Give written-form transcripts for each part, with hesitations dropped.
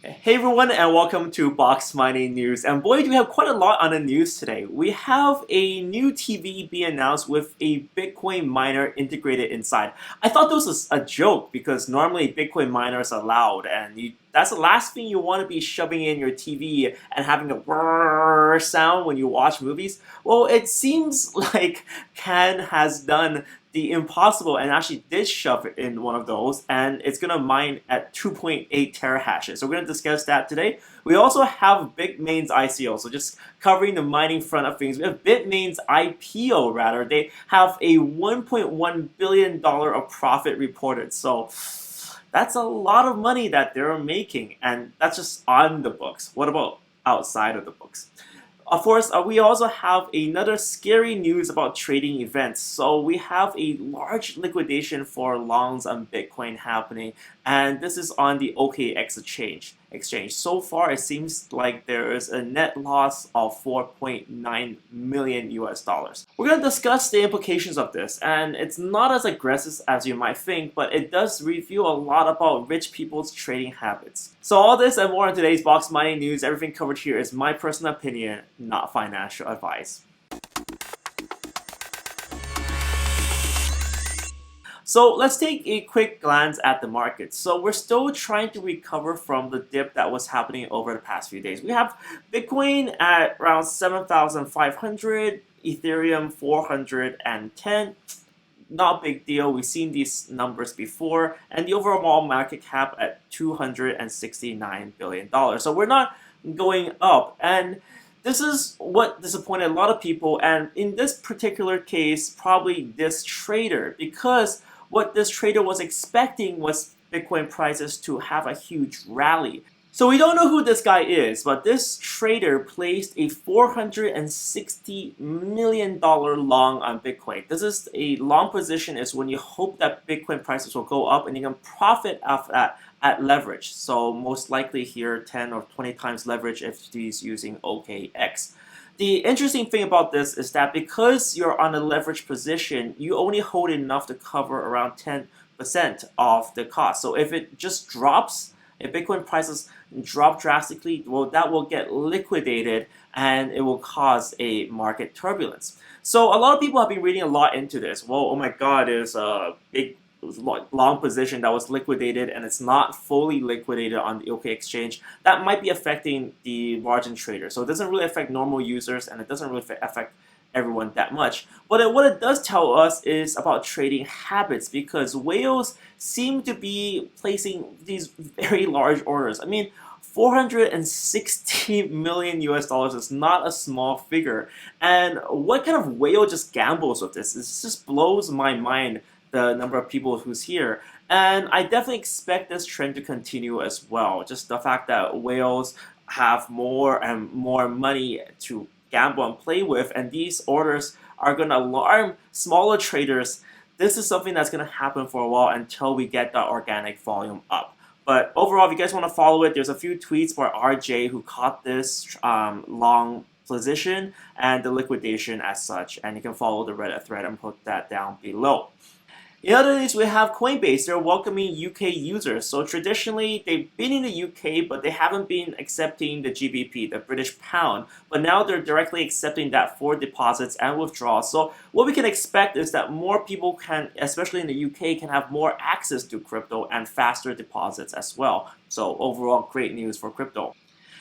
Hey everyone, and welcome to Boxmining News. And boy, do we have quite a lot on the news today. We have a new TV being announced with a Bitcoin miner integrated inside. I thought this was a joke because normally Bitcoin miners are loud, and that's the last thing you want to be shoving in your TV and having a whirr sound when you watch movies. Well, it seems like Canaan has done the impossible and actually did shove it in one of those, and it's gonna mine at 2.8 terahashes. So we're gonna discuss that today. We also have Bitmain's ICO, so just covering the mining front of things. We have Bitmain's IPO, rather. They have a $1.1 billion of profit reported. So that's a lot of money that they're making, and that's just on the books. What about outside of the books? Of course, we also have another scary news about trading events. So we have a large liquidation for longs on Bitcoin happening, and this is on the OKEX exchange. So far, it seems like there is a net loss of 4.9 million US dollars. We're going to discuss the implications of this, and it's not as aggressive as you might think, but it does reveal a lot about rich people's trading habits. So all this and more in today's Boxmining News. Everything covered here is my personal opinion, not financial advice. So let's take a quick glance at the market. So we're still trying to recover from the dip that was happening over the past few days. We have Bitcoin at around 7,500, Ethereum 410. Not a big deal. We've seen these numbers before, and the overall market cap at $269 billion. So we're not going up, and this is what disappointed a lot of people, and in this particular case, probably this trader, because what this trader was expecting was Bitcoin prices to have a huge rally. So we don't know who this guy is, but this trader placed a $460 million long on Bitcoin. This is a long position is when you hope that Bitcoin prices will go up and you can profit off that at leverage. So most likely here 10 or 20 times leverage if he's using OKEX. The interesting thing about this is that because you're on a leverage position, you only hold enough to cover around 10% of the cost. So if it just drops, if Bitcoin prices drop drastically, well, that will get liquidated and it will cause a market turbulence. So a lot of people have been reading a lot into this. Well, oh my God, there's a big long position that was liquidated and it's not fully liquidated on the OKEX exchange. That might be affecting the margin traders. So it doesn't really affect normal users and it doesn't really affect everyone that much. But what it does tell us is about trading habits, because whales seem to be placing these very large orders. I mean, 460 million US dollars is not a small figure. And what kind of whale just gambles with this? This just blows my mind, the number of people who's here. And I definitely expect this trend to continue as well. Just the fact that whales have more and more money to gamble and play with, and these orders are going to alarm smaller traders. This is something that's going to happen for a while until we get the organic volume up. But overall, if you guys want to follow it, there's a few tweets by RJ who caught this long position and the liquidation as such, and you can follow the Reddit thread and put that down below. In other news, we have Coinbase. They're welcoming UK users. So traditionally, they've been in the UK, but they haven't been accepting the GBP, the British pound. But now they're directly accepting that for deposits and withdrawals. So what we can expect is that more people can, especially in the UK, can have more access to crypto and faster deposits as well. So overall, great news for crypto.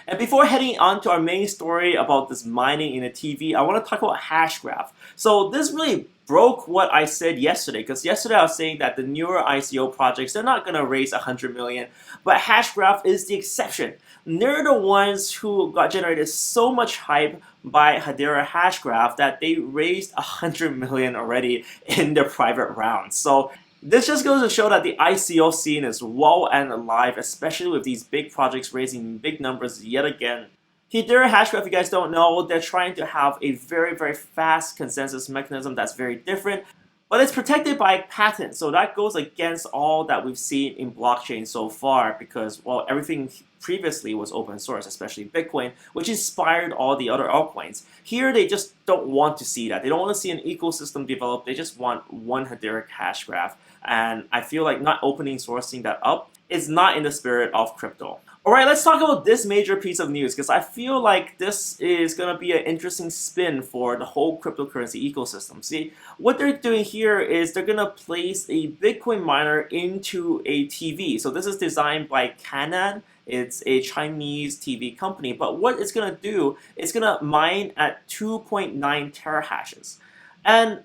And before heading on to our main story about this mining in a TV, I want to talk about Hashgraph. So this really broke what I said yesterday, because yesterday I was saying that the newer ICO projects, they're not going to raise 100 million, but Hashgraph is the exception. They're the ones who got generated so much hype by Hedera Hashgraph that they raised 100 million already in their private round. So this just goes to show that the ICO scene is well and alive, especially with these big projects raising big numbers yet again. Hedera Hashgraph, if you guys don't know, they're trying to have a very, very fast consensus mechanism that's very different, but it's protected by patents. So that goes against all that we've seen in blockchain so far, because, well, everything previously was open source, especially Bitcoin, which inspired all the other altcoins. Here, they just don't want to see that. They don't want to see an ecosystem develop. They just want one Hedera Hashgraph. And I feel like not opening sourcing that up is not in the spirit of crypto. Alright, let's talk about this major piece of news because I feel like this is going to be an interesting spin for the whole cryptocurrency ecosystem. See, what they're doing here is they're going to place a Bitcoin miner into a TV. So this is designed by Canaan. It's a Chinese TV company. But what it's going to do, it's going to mine at 2.9 terahashes. And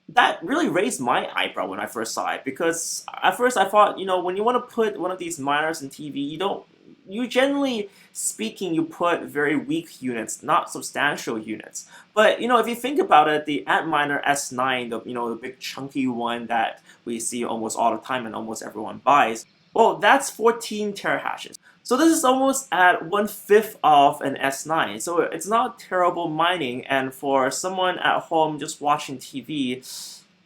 that really raised my eyebrow when I first saw it because at first I thought, when you want to put one of these miners in TV, you generally speaking, you put very weak units, not substantial units. But if you think about it, the Antminer S9, the big chunky one that we see almost all the time and almost everyone buys, well, that's 14 terahashes. So this is almost at 1/5 of an S9. So it's not terrible mining, and for someone at home just watching TV,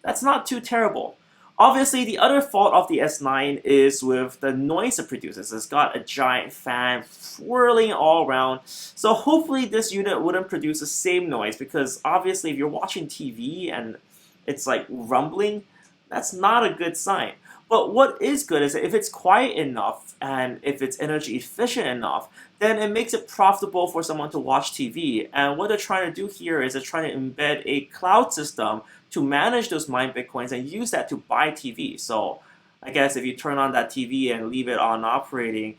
that's not too terrible. Obviously, the other fault of the S9 is with the noise it produces. It's got a giant fan swirling all around. So hopefully this unit wouldn't produce the same noise because obviously if you're watching TV and it's like rumbling, that's not a good sign. But what is good is that if it's quiet enough and if it's energy efficient enough, then it makes it profitable for someone to watch TV. And what they're trying to do here is they're trying to embed a cloud system to manage those mined Bitcoins and use that to buy TV. So I guess if you turn on that TV and leave it on operating,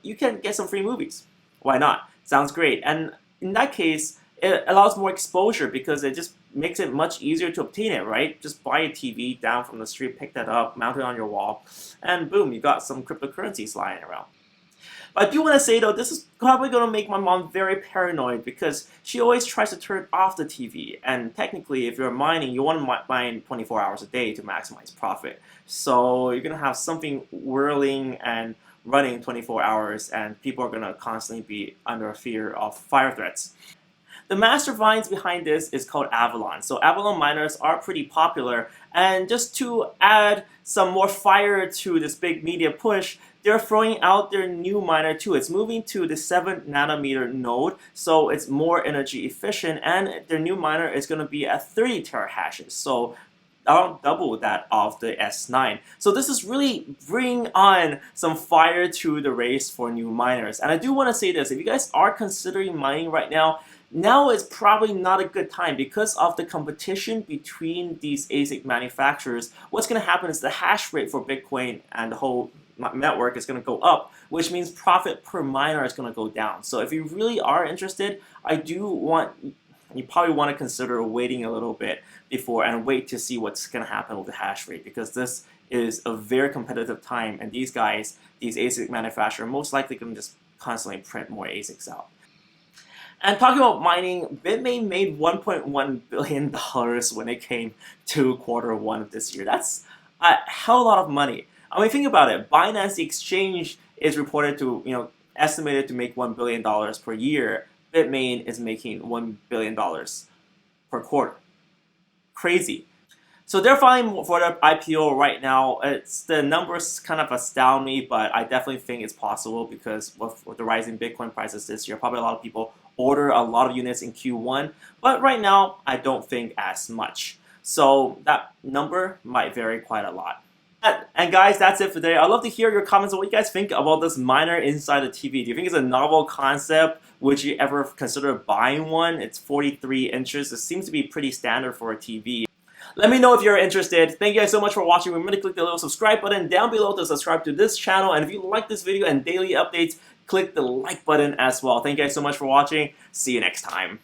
you can get some free movies. Why not? Sounds great. And in that case, it allows more exposure because it just makes it much easier to obtain it, right? Just buy a TV down from the street, pick that up, mount it on your wall, and boom, you got some cryptocurrencies lying around. But I do want to say though, this is probably going to make my mom very paranoid because she always tries to turn off the TV. And technically, if you're mining, you want to mine 24 hours a day to maximize profit. So you're going to have something whirling and running 24 hours, and people are going to constantly be under fear of fire threats. The masterminds behind this is called Avalon. So Avalon miners are pretty popular, and just to add some more fire to this big media push, they're throwing out their new miner too. It's moving to the 7 nanometer node, so it's more energy efficient, and their new miner is going to be at 30 terahashes. So around double that of the S9. So this is really bringing on some fire to the race for new miners. And I do want to say this, if you guys are considering mining right now is probably not a good time because of the competition between these ASIC manufacturers. What's going to happen is the hash rate for Bitcoin and the whole network is going to go up, which means profit per miner is going to go down. So if you really are interested, you probably want to consider waiting a little bit before and wait to see what's going to happen with the hash rate because this is a very competitive time, and these guys, these ASIC manufacturers, are most likely going to just constantly print more ASICs out. And talking about mining, Bitmain made $1.1 billion when it came to Q1 of this year. That's a hell of a lot of money. I mean, think about it. Binance, the exchange, is reported to, estimated to make $1 billion per year. Bitmain is making $1 billion per quarter. Crazy. So they're filing for their IPO right now. The numbers kind of astound me, but I definitely think it's possible because with the rising Bitcoin prices this year, probably a lot of people order a lot of units in Q1. But right now, I don't think as much. So that number might vary quite a lot. And guys, that's it for today. I'd love to hear your comments on what you guys think about this miner inside the TV. Do you think it's a novel concept? Would you ever consider buying one? It's 43 inches. It seems to be pretty standard for a TV. Let me know if you're interested. Thank you guys so much for watching. Remember to click the little subscribe button down below to subscribe to this channel. And if you like this video and daily updates, click the like button as well. Thank you guys so much for watching. See you next time.